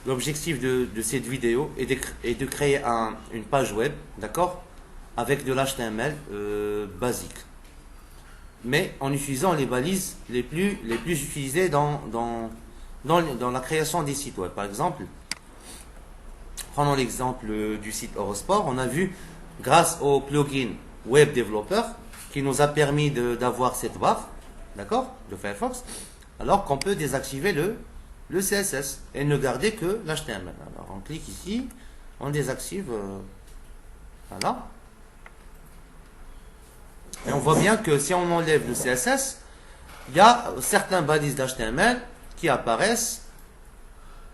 l'objectif de cette vidéo est de créer une page web, d'accord, avec de l'HTML basique, mais en utilisant les balises les plus utilisées dans la création des sites web. Par exemple, prenons l'exemple du site Eurosport. On a vu, grâce au plugin Web Developer, qui nous a permis d'avoir cette barre, d'accord, de Firefox, alors qu'on peut désactiver le CSS et ne garder que l'HTML. Alors on clique ici, on désactive, voilà. Et on voit bien que si on enlève le CSS, il y a certains balises d'HTML qui apparaissent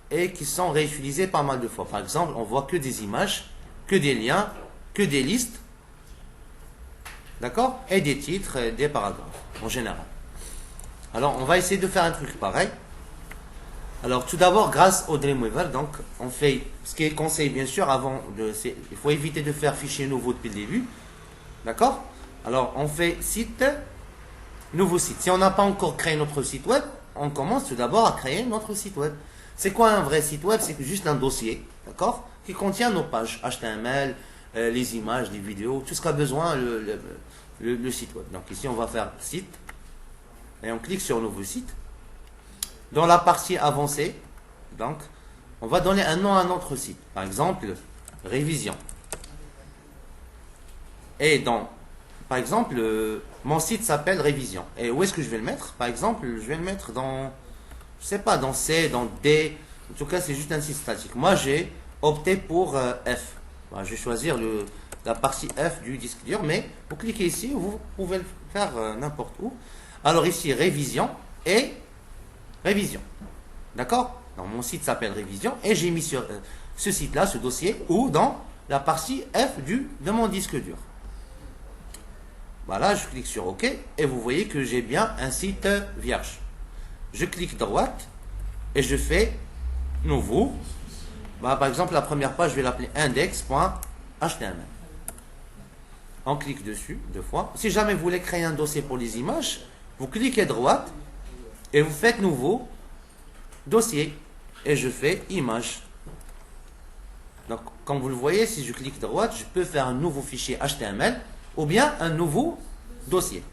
et qui sont réutilisées pas mal de fois. Par exemple, on voit que des images, que des liens, que des listes, d'accord, et des titres, et des paragraphes, en général. Alors, on va essayer de faire un truc pareil. Alors, tout d'abord, grâce au Dreamweaver, donc, on fait ce qui est conseillé, bien sûr, il faut éviter de faire fichier nouveau depuis le début, d'accord. Alors, on fait site, nouveau site. Si on n'a pas encore créé notre site web, on commence tout d'abord à créer notre site web. C'est quoi un vrai site web? C'est juste un dossier, d'accord, qui contient nos pages HTML, les images, les vidéos, tout ce qu'a besoin le site web. Donc ici, on va faire site, et on clique sur nouveau site. Dans la partie avancée, donc, on va donner un nom à notre site. Par exemple, révision. Et par exemple, mon site s'appelle révision. Et où est-ce que je vais le mettre? Par exemple, je vais le mettre dans, je sais pas, dans C, dans D. En tout cas, c'est juste un site statique. Moi, j'ai opté pour F. Bon, je vais choisir la partie F du disque dur, mais vous cliquez ici, vous pouvez le faire n'importe où. Alors ici, révision et révision. D'accord? Donc mon site s'appelle révision et j'ai mis sur ce site-là, ce dossier, ou dans la partie F de mon disque dur. Voilà, je clique sur OK et vous voyez que j'ai bien un site vierge. Je clique droite et je fais nouveau. Par exemple, la première page, je vais l'appeler index.html. On clique dessus deux fois. Si jamais vous voulez créer un dossier pour les images, vous cliquez droite et vous faites nouveau dossier et je fais image. Donc, comme vous le voyez, si je clique droite, je peux faire un nouveau fichier HTML ou bien un nouveau dossier.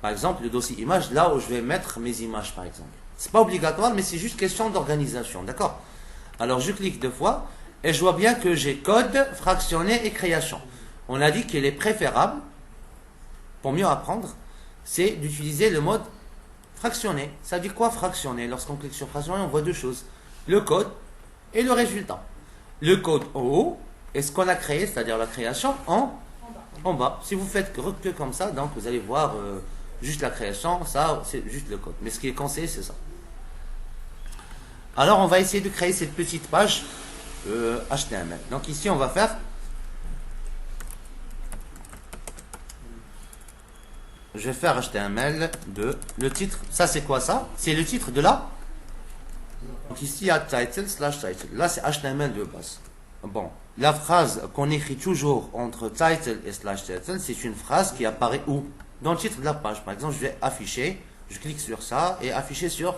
Par exemple, le dossier image, là où je vais mettre mes images, par exemple. C'est pas obligatoire, mais c'est juste question d'organisation, d'accord? Alors, je clique deux fois et je vois bien que j'ai code, fractionné et création. On a dit qu'il est préférable, pour mieux apprendre, c'est d'utiliser le mode fractionné. Ça dit quoi fractionné? Lorsqu'on clique sur fractionné, on voit deux choses. Le code et le résultat. Le code en haut et ce qu'on a créé, c'est-à-dire la création en bas. Si vous faites que comme ça, donc vous allez voir juste la création, ça c'est juste le code. Mais ce qui est conseillé, c'est ça. Alors on va essayer de créer cette petite page HTML. Donc ici on va faire, je vais faire HTML le titre. Ça c'est quoi ça? C'est le titre de la. Donc ici il y a title / title. Là c'est HTML de base. Bon, la phrase qu'on écrit toujours entre title et / title, c'est une phrase qui apparaît où? Dans le titre de la page. Par exemple, je vais afficher, je clique sur ça et afficher sur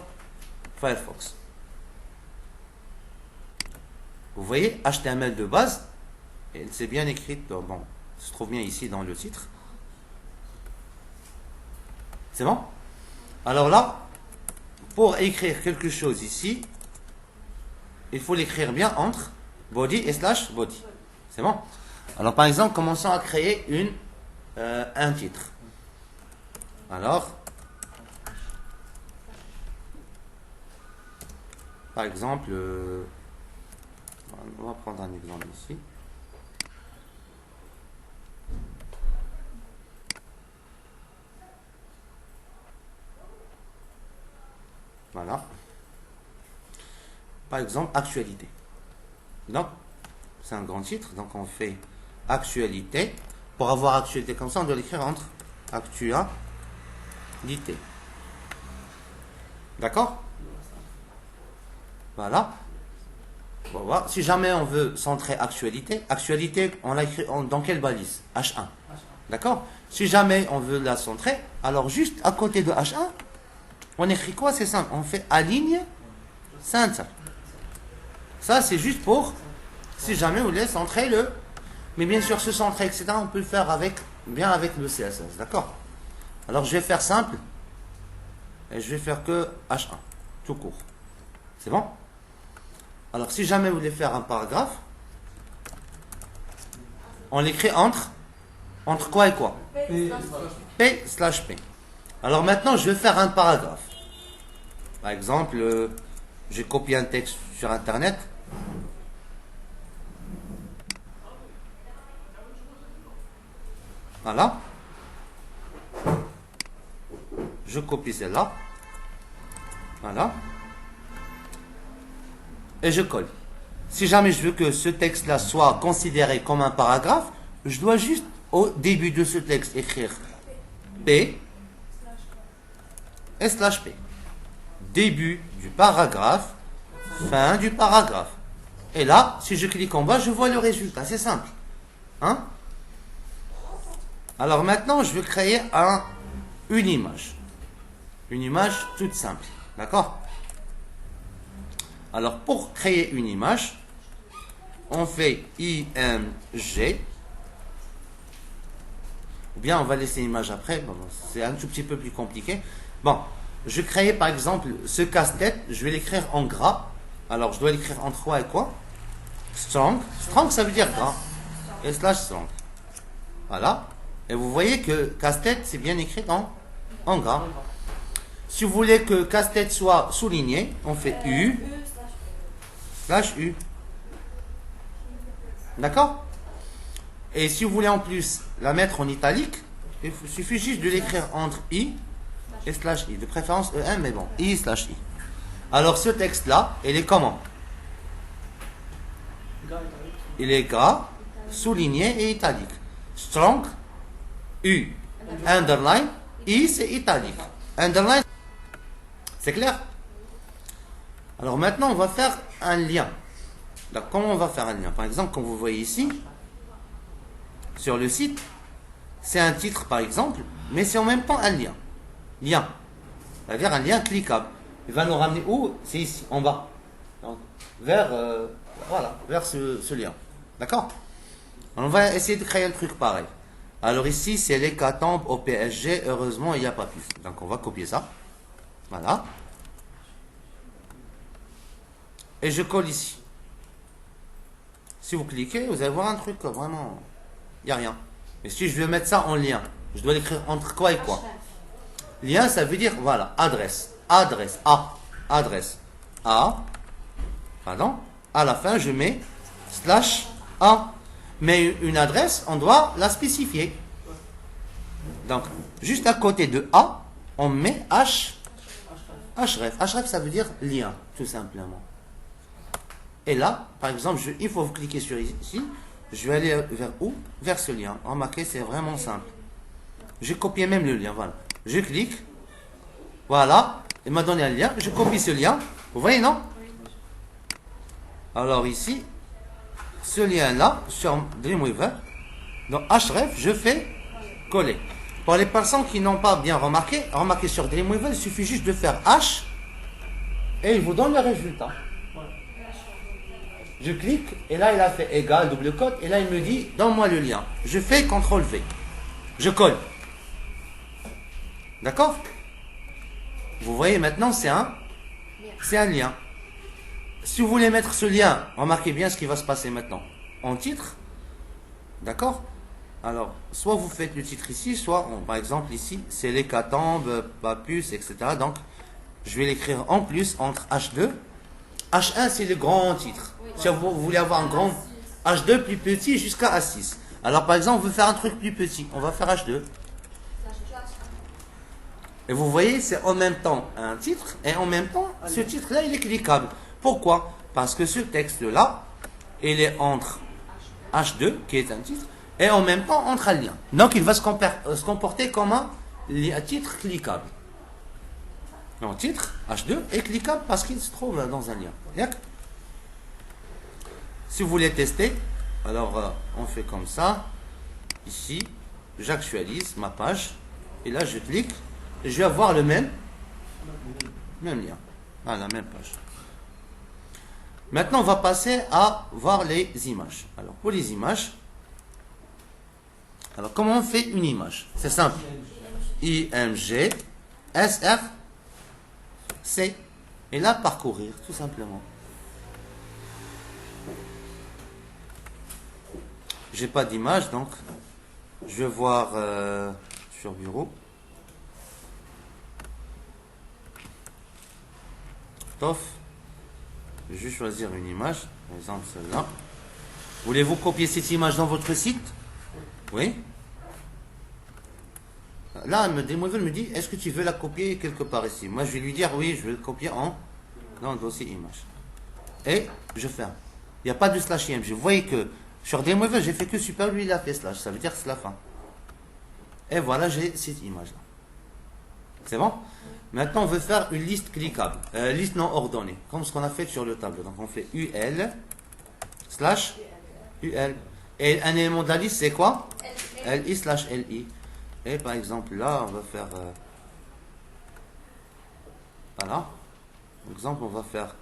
Firefox. Vous voyez, HTML de base, et c'est bien écrit, bon, ça se trouve bien ici dans le titre. C'est bon? Alors là, pour écrire quelque chose ici, il faut l'écrire bien entre body et / body. C'est bon? Alors par exemple, commençons à créer un titre. Alors, par exemple, on va prendre un exemple ici. Voilà. Par exemple, actualité. Donc, c'est un grand titre. Donc, on fait actualité. Pour avoir actualité comme ça, on doit l'écrire entre actualité. D'accord? Voilà. On va voir. Si jamais on veut centrer actualité, on l'a écrit dans quelle balise? H1. D'accord? Si jamais on veut la centrer, alors juste à côté de H1, on écrit quoi? C'est simple. On fait aligne center. Ça, c'est juste pour, si jamais vous voulez centrer le... Mais bien sûr, ce centrer, etc., on peut le faire bien avec le CSS, d'accord? Alors, je vais faire simple, et je vais faire que H1, tout court. C'est bon? Alors, si jamais vous voulez faire un paragraphe, on l'écrit entre quoi et quoi? P/P. Alors maintenant, je vais faire un paragraphe. Par exemple, j'ai copié un texte sur Internet. Voilà. Je copie celle-là. Voilà. Et je colle. Si jamais je veux que ce texte-là soit considéré comme un paragraphe, je dois juste au début de ce texte écrire P et /P. Début du paragraphe, fin du paragraphe. Et là, si je clique en bas, je vois le résultat. C'est simple. Hein? Alors maintenant, je vais créer une image. Une image toute simple. D'accord? Alors, pour créer une image, on fait img. Ou bien on va laisser l'image après. Bon, c'est un tout petit peu plus compliqué. Bon, je crée par exemple ce casse-tête. Je vais l'écrire en gras. Alors, je dois l'écrire entre quoi et quoi? Strong. Strong, ça veut dire gras. Et /strong. Voilà. Et vous voyez que casse-tête, c'est bien écrit en gras. Si vous voulez que casse-tête soit souligné, on fait U/U. D'accord? Et si vous voulez en plus la mettre en italique, il suffit juste de l'écrire entre I et /I. De préférence EM, mais bon, I/I. Alors ce texte-là, il est comment? Il est gras, souligné et italique. Strong, U, underline, I c'est italique. Underline, c'est clair? Alors maintenant, on va faire un lien. Alors, comment on va faire un lien? Par exemple, comme vous voyez ici, sur le site, c'est un titre par exemple, mais c'est en même temps un lien. Lien. C'est-à-dire un lien cliquable. Il va nous ramener où? C'est ici, en bas. Donc, vers ce lien. D'accord? On va essayer de créer un truc pareil. Alors ici, c'est l'hécatombe au PSG. Heureusement, il n'y a pas plus. Donc on va copier ça. Voilà. Et je colle ici. Si vous cliquez, vous allez voir un truc vraiment... Il n'y a rien. Mais si je veux mettre ça en lien, je dois l'écrire entre quoi et quoi? Lien, ça veut dire, voilà, adresse. Adresse. A. Adresse. A. Pardon. À la fin, je mets /A. Mais une adresse, on doit la spécifier. Donc, juste à côté de A, on met href. Href, ça veut dire lien, tout simplement. Et là, par exemple, il faut cliquer sur ici. Je vais aller vers où? Vers ce lien. Remarquez, c'est vraiment simple. J'ai copié même le lien, voilà. Je clique. Voilà. Il m'a donné un lien. Je copie ce lien. Vous voyez, non? Alors ici, ce lien-là, sur Dreamweaver, dans href, je fais coller. Pour les personnes qui n'ont pas bien remarquez sur Dreamweaver, il suffit juste de faire H et il vous donne le résultat. Je clique et là il a fait égal, double cote, et là il me dit donne-moi le lien. Je fais CTRL-V. Je colle. D'accord? Vous voyez maintenant c'est un lien. Si vous voulez mettre ce lien, remarquez bien ce qui va se passer maintenant. En titre, d'accord? Alors, soit vous faites le titre ici, soit, par exemple ici, c'est l'hécatombe, Papus, etc. Donc, je vais l'écrire en plus entre H2. H1, c'est le grand titre. Si vous voulez avoir un grand H2 plus petit jusqu'à A6. Alors, par exemple, on veut faire un truc plus petit. On va faire H2. Et vous voyez, c'est en même temps un titre, et en même temps, ce titre-là, il est cliquable. Pourquoi? Parce que ce texte-là, il est entre H2, qui est un titre, et en même temps entre un lien. Donc il va se comporter comme un titre cliquable. Un titre H2 est cliquable parce qu'il se trouve dans un lien. D'accord? Si vous voulez tester, alors on fait comme ça. Ici, j'actualise ma page, et là je clique, et je vais avoir le même lien. Voilà, la même page. Maintenant, on va passer à voir les images. Alors, pour les images, alors comment on fait une image? C'est simple. IMG, SR, C. Et là, parcourir, tout simplement. J'ai pas d'image, donc je vais voir sur bureau. Tof. Je vais juste choisir une image, par exemple celle-là. Voulez-vous copier cette image dans votre site? Oui. Là, Demoiselle me dit, est-ce que tu veux la copier quelque part ici? Moi, je vais lui dire, oui, je vais le copier dans le dossier image. Et je ferme. Il n'y a pas de slash img. Vous voyez que sur Demoiselle, j'ai fait que super, lui, il a fait slash. Ça veut dire que c'est la fin. Et voilà, j'ai cette image-là. C'est bon? Maintenant, on veut faire une liste cliquable, liste non ordonnée, comme ce qu'on a fait sur le tableau. Donc, on fait UL slash UL. Et un élément de la liste, c'est quoi? LI slash LI. Et par exemple, là, on va faire... voilà. Par exemple, on va faire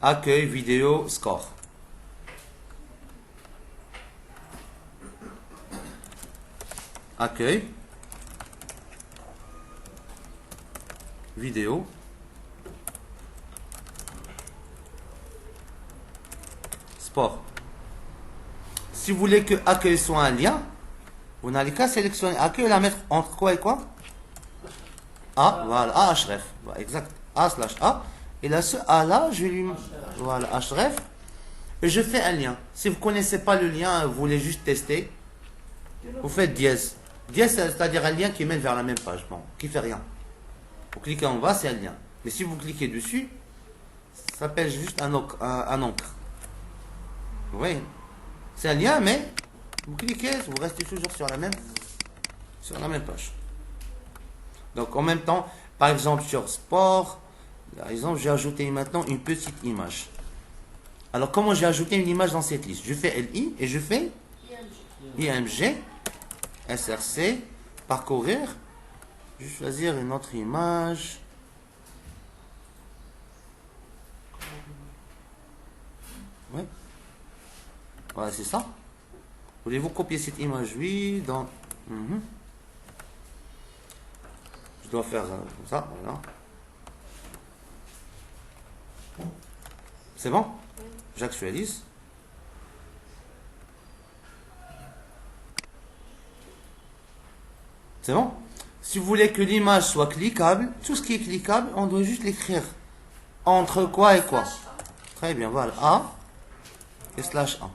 accueil, vidéo, score. Accueil. Vidéo. Sport. Si vous voulez que accueil soit un lien, vous n'allez qu'à sélectionner accueil et la mettre entre quoi et quoi? A, voilà, A href. Voilà, exact. A slash A. Et là, ce A là, je vais lui. Voilà, href. Et je fais un lien. Si vous ne connaissez pas le lien, vous voulez juste tester, vous faites dièse. Dièse, c'est-à-dire un lien qui mène vers la même page. Bon, qui fait rien. Vous cliquez en bas, c'est un lien. Mais si vous cliquez dessus, ça s'appelle juste un encre. Vous voyez? C'est un lien, mais vous cliquez, vous restez toujours sur la même page. Donc en même temps, par exemple sur sport, par exemple, j'ai ajouté maintenant une petite image. Alors comment j'ai ajouté une image dans cette liste? Je fais LI et je fais IMG, SRC, parcourir. Je vais choisir une autre image. Ouais. Voilà, c'est ça. Voulez-vous copier cette image? Oui, dans... Je dois faire comme ça, voilà. C'est bon? J'actualise. C'est bon? Si vous voulez que l'image soit cliquable, tout ce qui est cliquable, on doit juste l'écrire. Entre quoi et quoi? Très bien, voilà. A et slash A.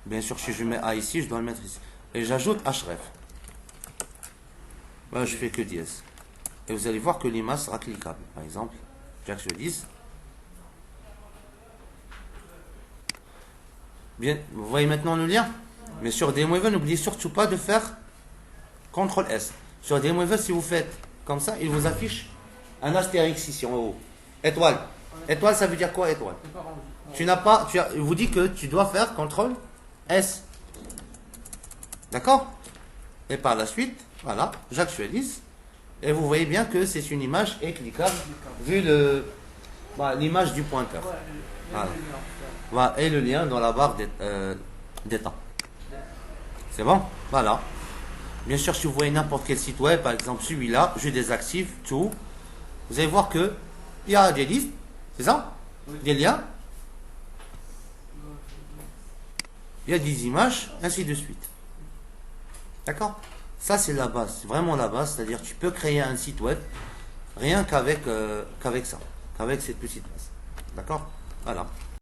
Bien sûr, si je mets A ici, je dois le mettre ici. Et j'ajoute href. Voilà, je fais que dièse. Et vous allez voir que l'image sera cliquable. Par exemple, j'actualise. Bien, vous voyez maintenant le lien? Mais sur Demoiselle, n'oubliez surtout pas de faire CTRL S. Sur Demoiselle, si vous faites comme ça, il vous affiche un astérix ici en haut. Étoile. Étoile, ça veut dire quoi, étoile? Il vous dit que tu dois faire CTRL S. D'accord? Et par la suite, voilà, j'actualise. Et vous voyez bien que c'est une image et cliquable vu l'image du pointeur. Voilà. Voilà. Et le lien dans la barre d'état. C'est bon? Voilà. Bien sûr, si vous voyez n'importe quel site web, par exemple celui-là, je désactive tout. Vous allez voir que il y a des listes, c'est ça? Des liens. Il y a des images, ainsi de suite. D'accord? Ça, c'est la base. C'est vraiment la base. C'est-à-dire que tu peux créer un site web rien qu'avec ça. Qu'avec cette petite base. D'accord? Voilà.